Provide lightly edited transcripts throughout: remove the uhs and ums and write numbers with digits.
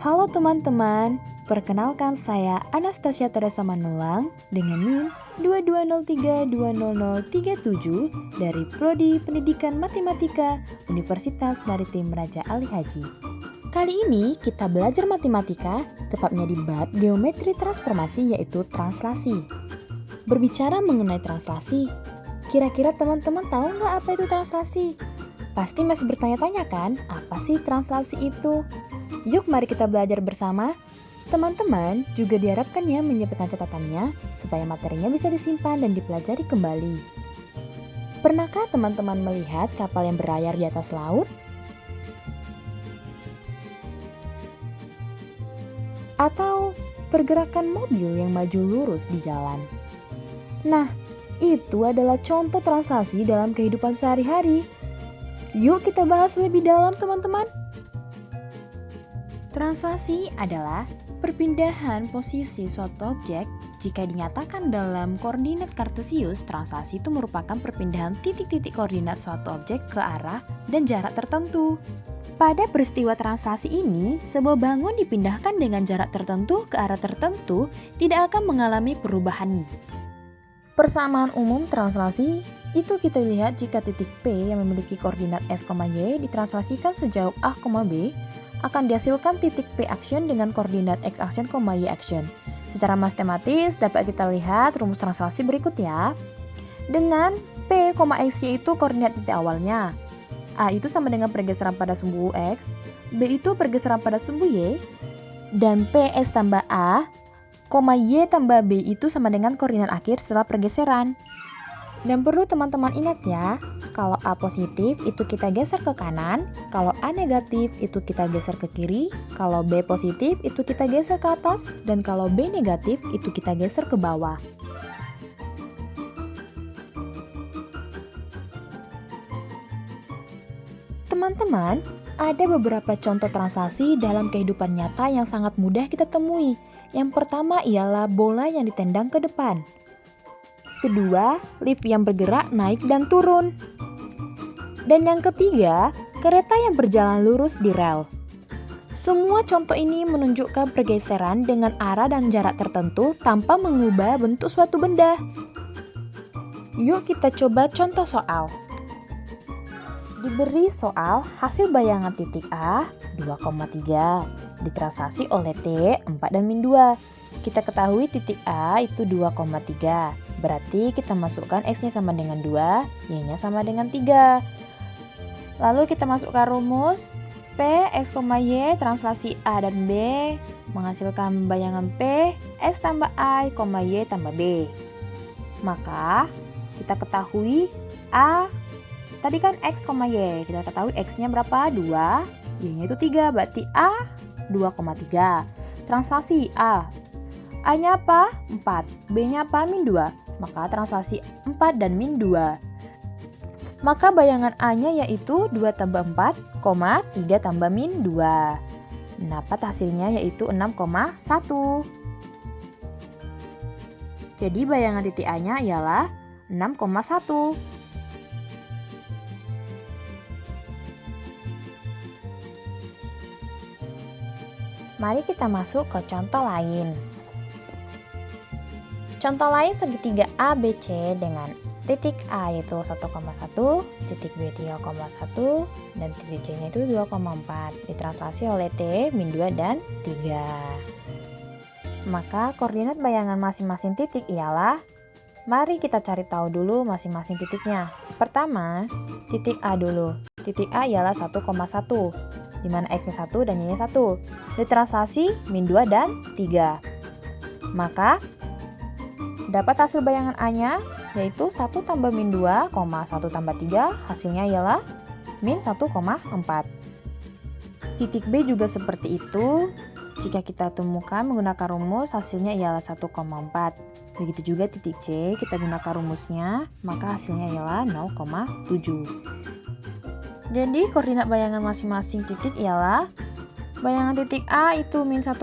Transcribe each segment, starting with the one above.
Halo teman-teman, perkenalkan saya Anastasia Teresa Manulang dengan NIM 2203200037 dari Prodi Pendidikan Matematika Universitas Maritim Raja Ali Haji. Kali ini kita belajar matematika, tepatnya di bab geometri transformasi yaitu translasi. Berbicara mengenai translasi, kira-kira teman-teman tahu nggak apa itu translasi? Pasti masih bertanya-tanya kan, apa sih translasi itu? Yuk mari kita belajar bersama. Teman-teman juga diharapkan ya menyiapkan catatannya supaya materinya bisa disimpan dan dipelajari kembali. Pernahkah teman-teman melihat kapal yang berlayar di atas laut? Atau pergerakan mobil yang maju lurus di jalan? Nah, itu adalah contoh translasi dalam kehidupan sehari-hari. Yuk kita bahas lebih dalam teman-teman. Translasi adalah perpindahan posisi suatu objek. Jika dinyatakan dalam koordinat kartesius, translasi itu merupakan perpindahan titik-titik koordinat suatu objek ke arah dan jarak tertentu. Pada peristiwa translasi ini, sebuah bangun dipindahkan dengan jarak tertentu ke arah tertentu tidak akan mengalami perubahan. Persamaan umum translasi itu kita lihat jika titik P yang memiliki koordinat S, Y ditranslasikan sejauh A, B akan dihasilkan titik P action dengan koordinat X action, Y action. Secara matematis dapat kita lihat rumus translasi berikut ya. Dengan P, X, Y itu koordinat titik awalnya. A itu sama dengan pergeseran pada sumbu X, B itu pergeseran pada sumbu Y, dan P, S tambah A, Y tambah B itu sama dengan koordinat akhir setelah pergeseran. Dan perlu teman-teman ingat ya, kalau A positif itu kita geser ke kanan, kalau A negatif itu kita geser ke kiri, kalau B positif itu kita geser ke atas, dan kalau B negatif itu kita geser ke bawah. Teman-teman, ada beberapa contoh translasi dalam kehidupan nyata yang sangat mudah kita temui. Yang pertama ialah bola yang ditendang ke depan. Kedua, lift yang bergerak naik dan turun. Dan yang ketiga, kereta yang berjalan lurus di rel. Semua contoh ini menunjukkan pergeseran dengan arah dan jarak tertentu tanpa mengubah bentuk suatu benda. Yuk kita coba contoh soal. Diberi soal hasil bayangan titik A 2,3 ditranslasi oleh T 4 dan min 2. Kita ketahui titik A itu 2,3. Berarti kita masukkan X-nya sama dengan 2, Y-nya sama dengan 3. Lalu kita masukkan rumus P, X, Y, translasi A dan B menghasilkan bayangan P, X tambah I, Y tambah B. Maka kita ketahui A, tadi kan X, Y. Kita ketahui X-nya berapa? 2, Y-nya itu 3. Berarti A 2,3. Translasi A. A-nya apa? 4. B-nya apa? Min 2. Maka translasi 4 dan min 2. Maka bayangan A-nya yaitu 2 tambah 4, 3 tambah min 2. Dapat hasilnya yaitu 6,1. Jadi bayangan titik A-nya ialah 6,1. Mari kita masuk ke contoh lain. Contoh lain segitiga ABC dengan titik A yaitu 1,1, titik B 3,1, dan titik C-nya itu 2,4. Ditranslasi oleh T, min 2 dan 3. Maka koordinat bayangan masing-masing titik ialah, mari kita cari tahu dulu masing-masing titiknya. Pertama, titik A dulu. Titik A ialah 1,1, di mana X-nya 1 dan Y-nya 1. Ditranslasi min 2 dan 3. Maka dapat hasil bayangan A-nya yaitu 1 tambah min 2, 1 tambah 3, hasilnya ialah min 1,4. Titik B juga seperti itu. Jika kita temukan menggunakan rumus, hasilnya ialah 1,4. Begitu juga titik C, kita gunakan rumusnya, maka hasilnya ialah 0,7. Jadi koordinat bayangan masing-masing titik ialah bayangan titik A itu min 1,4,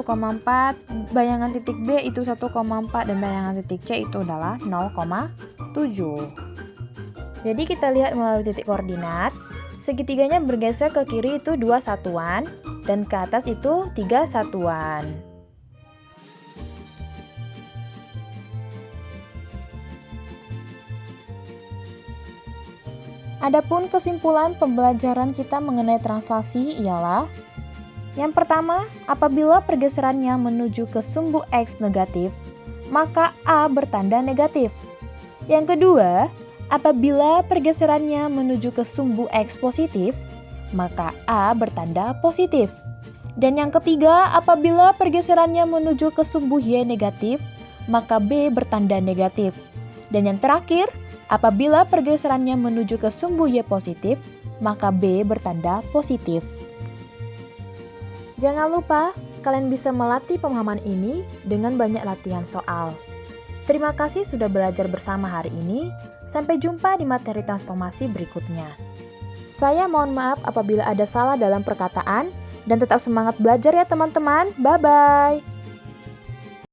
bayangan titik B itu 1,4, dan bayangan titik C itu adalah 0,7. Jadi kita lihat melalui titik koordinat, segitiganya bergeser ke kiri itu 2 satuan, dan ke atas itu 3 satuan. Adapun kesimpulan pembelajaran kita mengenai translasi ialah: yang pertama, apabila pergeserannya menuju ke sumbu X negatif, maka A bertanda negatif. Yang kedua, apabila pergeserannya menuju ke sumbu X positif, maka A bertanda positif. Dan yang ketiga, apabila pergeserannya menuju ke sumbu Y negatif, maka B bertanda negatif. Dan yang terakhir, apabila pergeserannya menuju ke sumbu Y positif, maka B bertanda positif. Jangan lupa, kalian bisa melatih pemahaman ini dengan banyak latihan soal. Terima kasih sudah belajar bersama hari ini. Sampai jumpa di materi transformasi berikutnya. Saya mohon maaf apabila ada salah dalam perkataan, dan tetap semangat belajar ya teman-teman. Bye-bye.